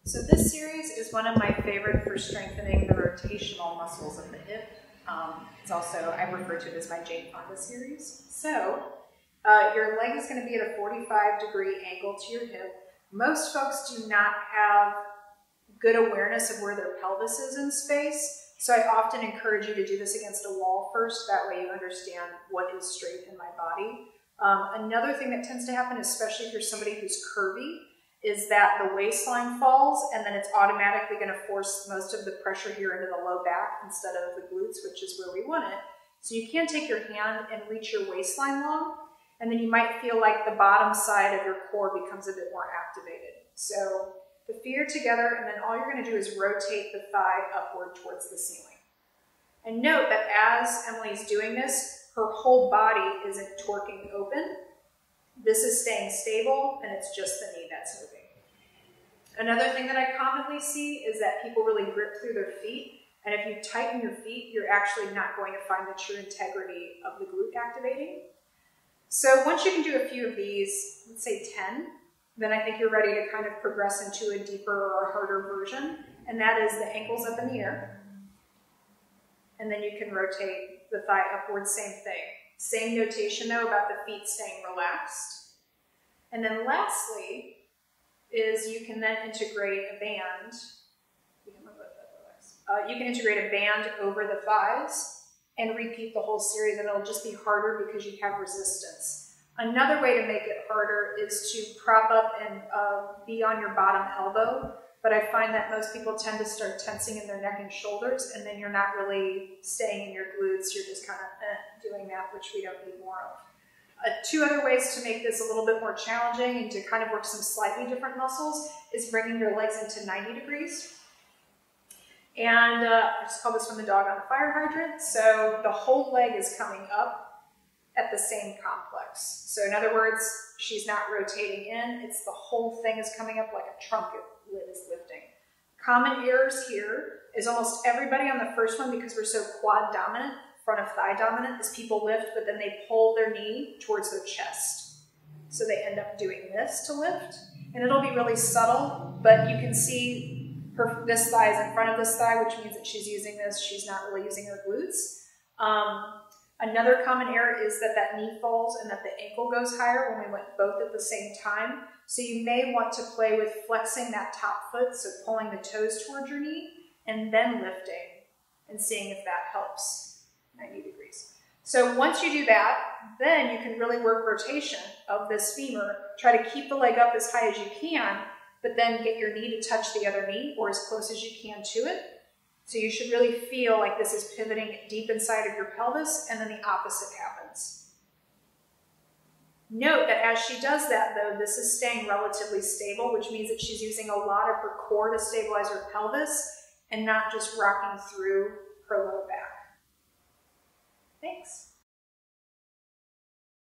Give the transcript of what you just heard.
So this series is one of my favorite for strengthening the rotational muscles of the hip. It's also, I refer to it as my Jane Fonda series. So your leg is going to be at a 45-degree angle to your hip. Most folks do not have good awareness of where their pelvis is in space. So I often encourage you to do this against a wall first. That way you understand what is straight in my body. Another thing that tends to happen, especially if you're somebody who's curvy, is that the waistline falls and then it's automatically going to force most of the pressure here into the low back instead of the glutes, which is where we want it. So you can take your hand and reach your waistline long, and then you might feel like the bottom side of your core becomes a bit more activated. So the feet are together, and then all you're going to do is rotate the thigh upward towards the ceiling. And note that as Emily's doing this, her whole body isn't torquing open. This is staying stable, and it's just the knee that's moving. Another thing that I commonly see is that people really grip through their feet, and if you tighten your feet, you're actually not going to find the true integrity of the glute activating. So once you can do a few of these, let's say 10, then I think you're ready to kind of progress into a deeper or harder version, and that is the ankles up in the air, and then you can rotate the thigh upward, same thing. Same notation though about the feet staying relaxed. And then lastly is you can then integrate a band. You can integrate a band over the thighs and repeat the whole series, and it'll just be harder because you have resistance. Another way to make it harder is to prop up and be on your bottom elbow, but I find that most people tend to start tensing in their neck and shoulders, and then you're not really staying in your glutes, you're just kind of doing that, which we don't need more of. Two other ways to make this a little bit more challenging and to kind of work some slightly different muscles is bringing your legs into 90 degrees. And I just call this one the dog on the fire hydrant. So the whole leg is coming up at the same complex. So in other words, she's not rotating in, it's the whole thing is coming up like a trunk lid is lifting. Common errors here is almost everybody on the first one, because we're so quad dominant, front of thigh dominant, is people lift, but then they pull their knee towards their chest. So they end up doing this to lift, and it'll be really subtle, but you can see this thigh is in front of this thigh, which means that she's using this, she's not really using her glutes. Another common error is that that knee falls and that the ankle goes higher when we went both at the same time. So you may want to play with flexing that top foot, so pulling the toes towards your knee, and then lifting and seeing if that helps. 90 degrees. So once you do that, then you can really work rotation of this femur. Try to keep the leg up as high as you can, but then get your knee to touch the other knee, or as close as you can to it. So you should really feel like this is pivoting deep inside of your pelvis, and then the opposite happens. Note that as she does that though, this is staying relatively stable, which means that she's using a lot of her core to stabilize her pelvis and not just rocking through her low back. Thanks.